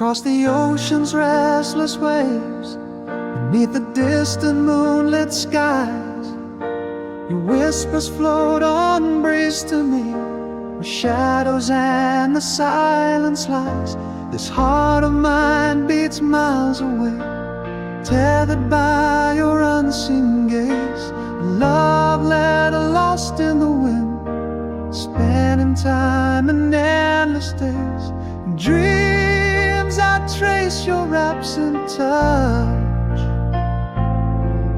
across the ocean's restless waves, beneath the distant moonlit skies. Your whispers float on breeze to me, where shadows and the silence lies. This heart of mine beats miles away, tethered by your unseen gaze. Love letter lost in the wind, spanning time and endless days. In dreams I trace your absent touch,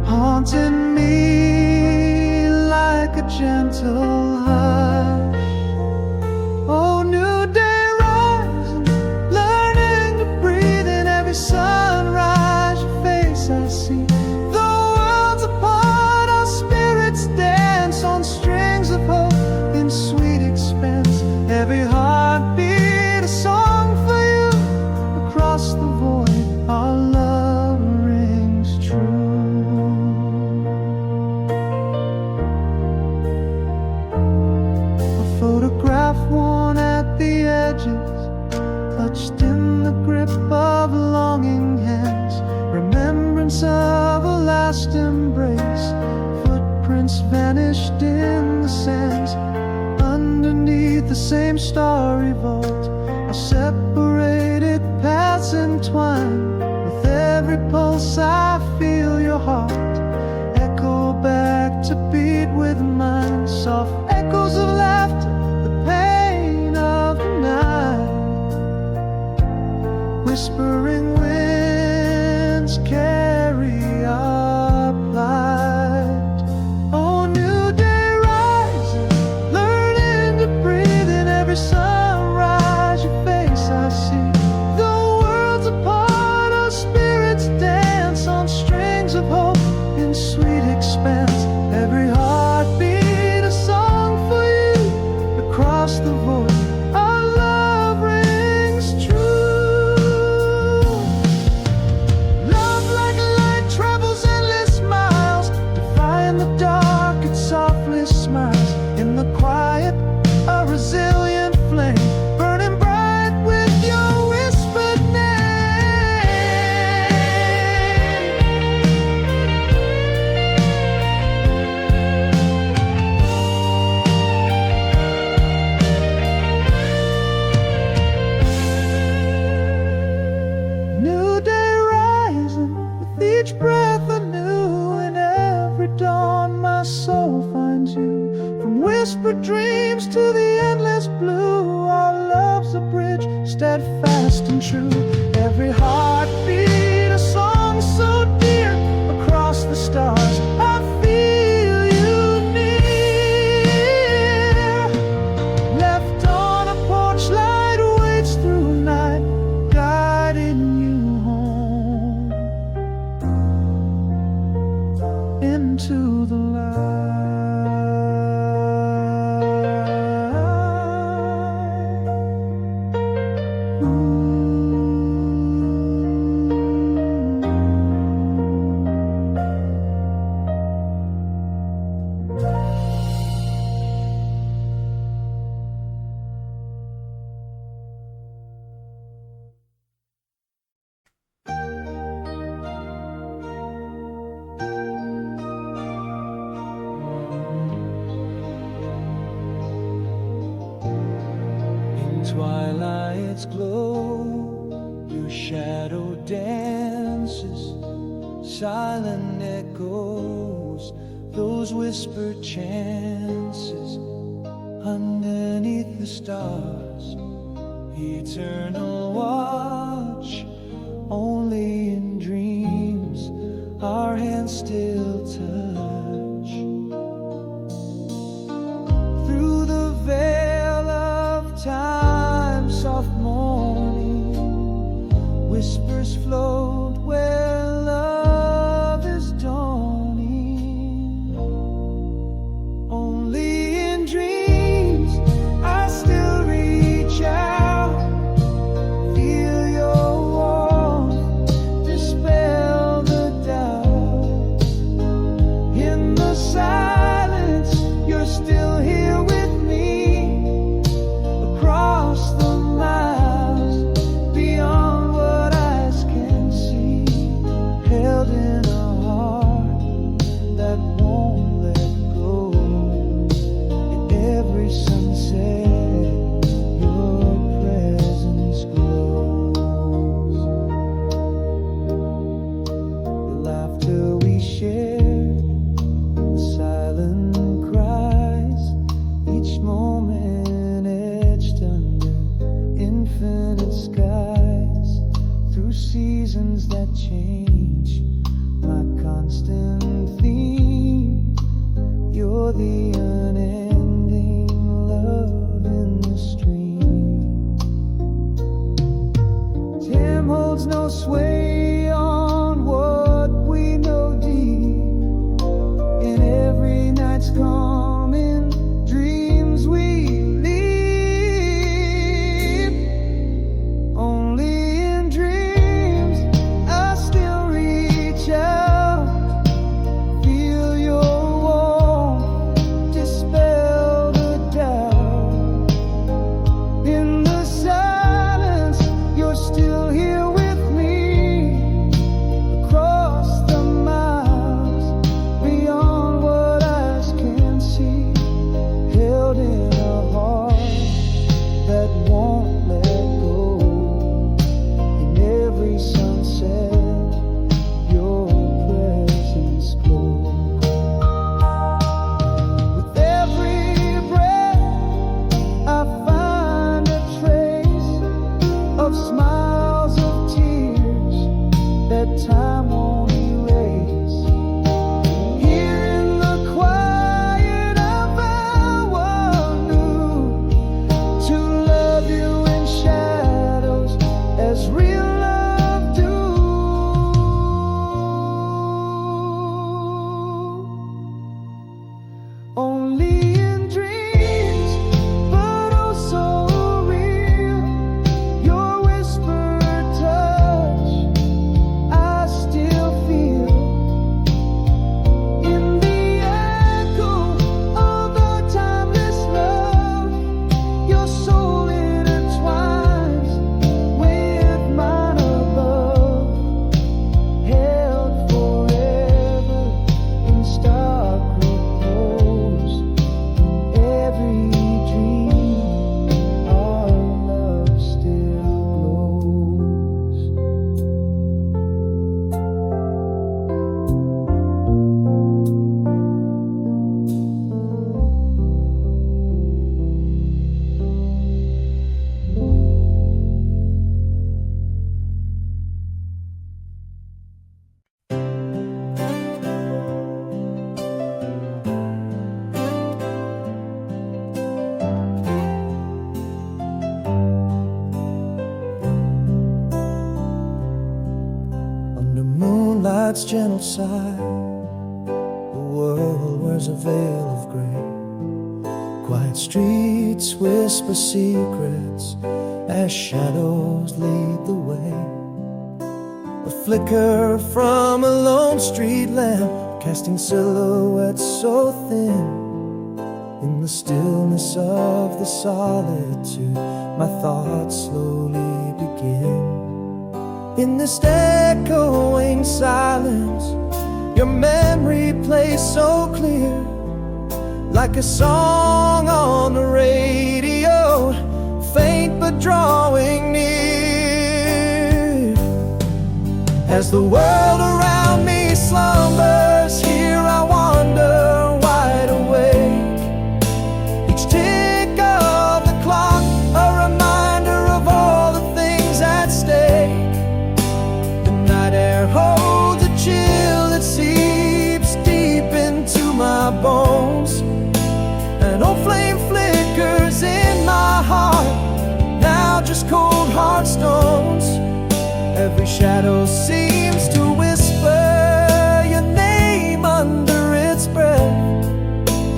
haunting me like a gentle hush. Oh, new day rising, learning to breathe in every sunrise. Your face I see, the world's apart, our spirits dance on strings of hope in sweet expanse. Every heartbeat a song for you, across the void our love rings true. A photograph worn at the edges, clutched in the grip of longing hands. Remembrance of a last embrace, footprints vanished in the sands. Underneath the same starry vault, our separated paths entwine. With every pulse I feel your heart echo back to beat with mine. Soft echoes of laughter, the pain of the night. Whispering winds carry our plight. Oh, new day rising, learning to breathe in every sunrise. Your face I see, the world's apart, our spirits dance on strings of hope in sweet expanse. Every heartbeat a song for you, across the void our love rings true. Love like a light travels endless miles, defying the dark it softly smiles. In the quiet a resilient flame, burning bright with your whispered name. New day rising, with each breath anew. In every dawn my soul finds you. From whispered dreams to the endless blue, our love's a bridge, steadfast and true. Every heartbeat a song so dear, across the stars I feel you near. Left on a porch, light waits through night, guiding you home into the light. Twilight's glow, your shadow dances, silent echoes, those whispered chances. Underneath the stars, eternal watch, only in dreams our hands still touch. Through the veil of time, soft morning whispers float where love is dawning. Only in dreams I still reach out, feel your warmth, dispel the doubt. In the silence you're still here with me, across the miles beyond seasons that change, my constant theme. You're the unending love in the stream. Time holds no sway on what we know deep. In every night's calm, in dreams we leap. Only in dreams I still reach out, feel your warmth, dispel the doubt. In the silence, you're still here with me, across the miles, beyond what eyes can see, held in a heart that won't let go. In every sunset, your presence glows. With every breath, I find a trace of smiles, of tears that time won't erase. Here in the quiet, I found what new, to love you in shadows as real love do. Only in dreams, but oh so real, your whispered touch I still feel. In the echo of our timeless love, your soul intertwines with mine above, held forever in stark repose. In every dream, our love still glows. Under moonlight's gentle side, the world wears a veil of gray. Quiet streets whisper secrets as shadows lead the way. A flicker from a lone street lamp, casting silhouettes so thin. In the stillness of the solitude, my thoughts slowly begin. In this echoing silence, your memory plays so clear, like a song on the radio, faint but drawing near. As the world around me slumbers, here I wander wide awake. Each tick of the clock, a reminder of all the things at stake. The night air holds a chill that seeps deep into my bones. An old flame flickers in my heart, now just cold hard stones. Every shadow seems to whisper your name under its breath.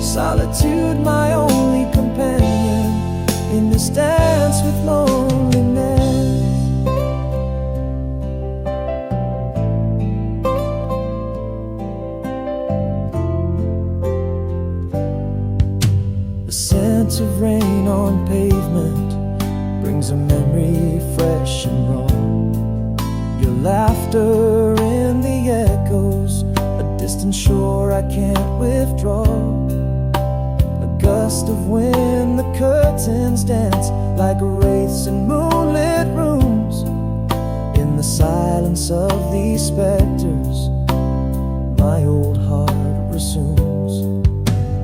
Solitude, my only companion in this dance with loneliness. The scent of rain on pavement brings a memory fresh and raw. Your laughter in the echoes, a distant shore I can't withdraw. A gust of wind, the curtains dance like wraiths in moonlit rooms. In the silence of these specters, my old heart resumes.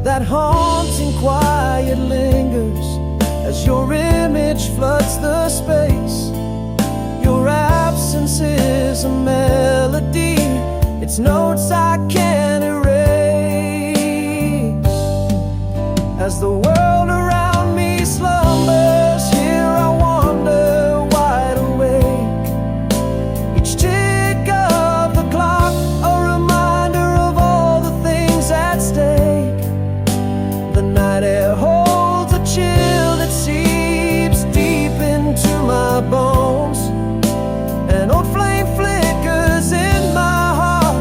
That haunting quiet lingers as your image floods the space. Your absence is It's notes I can't erase. As the world around me slumbers, here I wander wide awake. Each tick of the clock a reminder of all the things at stake. The night air holds a chill that seeps deep into my bones. An old flame flickers in my heart,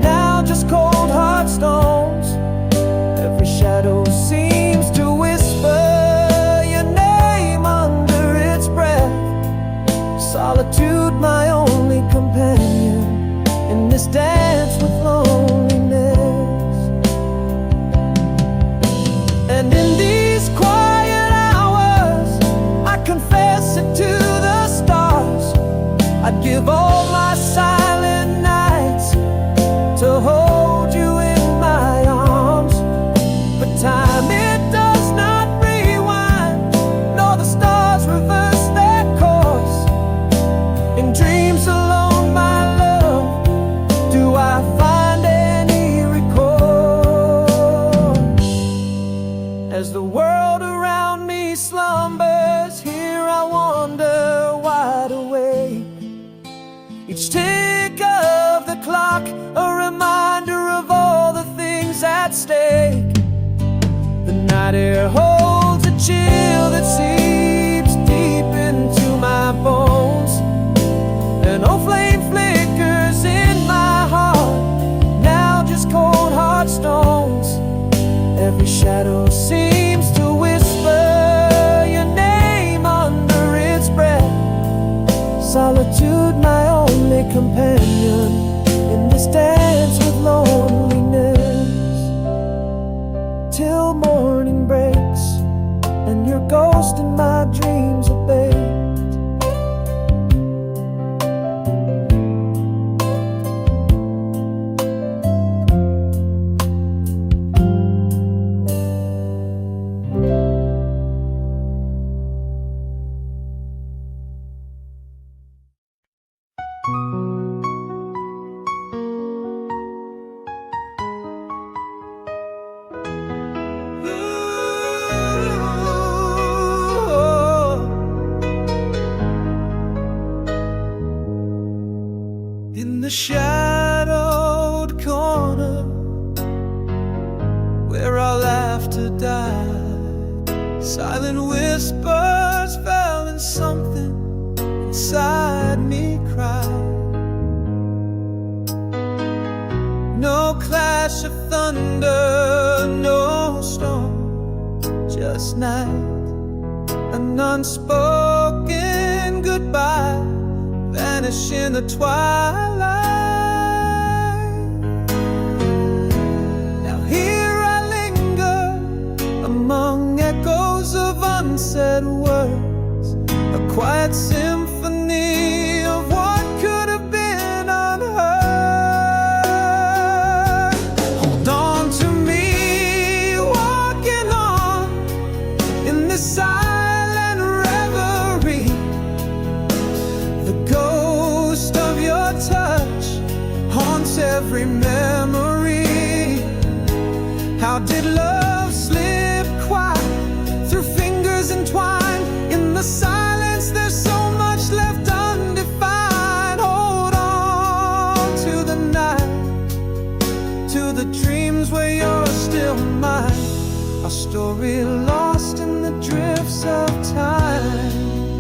now just cold hard stones. Every shadow seems to whisper your name under its breath. Solitude, my only companion in this dance with loneliness. And in these quiet hours, I confess it to the stars. I'd give all my silent nights to hold you in my arms. But time, it does not rewind, nor the stars reverse their course. In dreams alone, my love, do I find any recourse? As the world around me slumbers, here I wander wide awake. Each tick of the clock a reminder of all the things at stake. The night air holds a chill that seeps deep into my bones. An old flame flickers in my heart, now just cold hard stones. Every shadow seems to whisper your name under its breath. Solitude, my only companion in this dance with loneliness. Till morning breaks and your ghost in my dreams abate. In the shadowed corner where our laughter died, silent whispers fell and something inside me cried. No clash of thunder, no storm, just night, an unspoken goodbye, vanish in the twilight. Now here I linger among echoes of unsaid words, a quiet symphony of what could have been unheard. Hold on to me, walking on in this silent reverie. The ghost of your touch haunts every memory. How did love slip quiet through fingers entwined? In the silence there's so much left undefined. Hold on to the night, to the dreams where you're still mine. Our story lost in the drifts of time.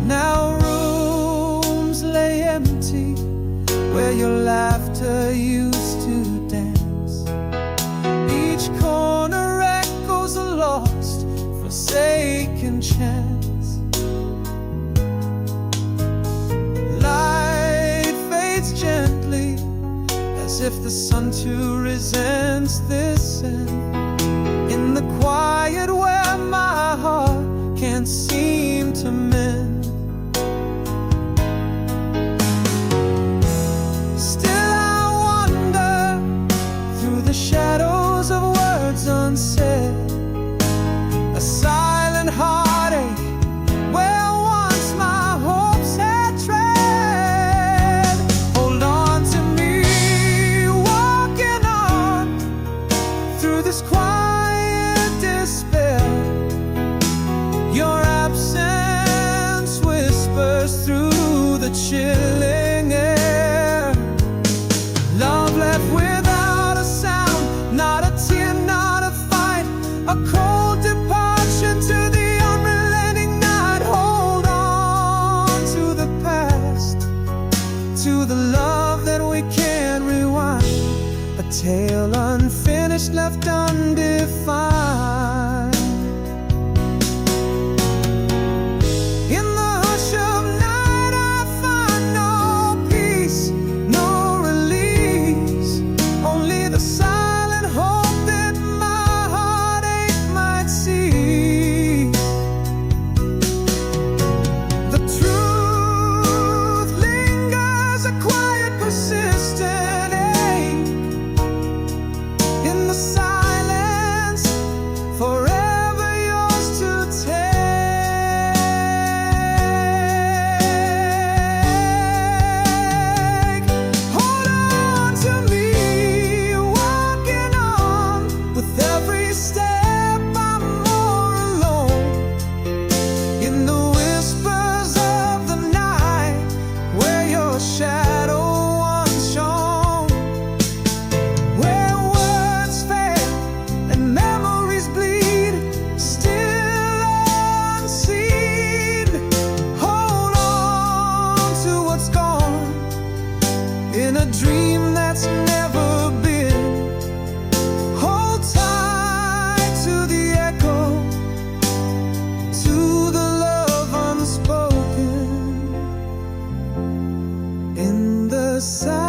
Now rooms lay empty where your laughter used to dance. Each corner echoes a lost, forsaken chance. Light fades gently as if the sun too resents this end. In the quiet where my heart can't seem to mend. Shadows of words unsaid, a silent heartache where once my hopes had tread. the chilling air. Love left without a sound, not a tear, not a fight, a cold departure to the unrelenting night. Hold on to the past, to the love that we can't rewind, a tale unfinished, left undefined. In the hush of night I find no peace, no release, only the silent hope that my heartache might cease. The truth lingers, a quiet, persistent ache in the silence, forever yours to take. Hold on to me, walking on, with every step I'm more alone. In the whispers of the night, where your shadow once shone, where words fail and memories bleed, still unseen. Hold on to what's gone, in a dream that's never been. Hold tight to the echo, to the love unspoken. In the silence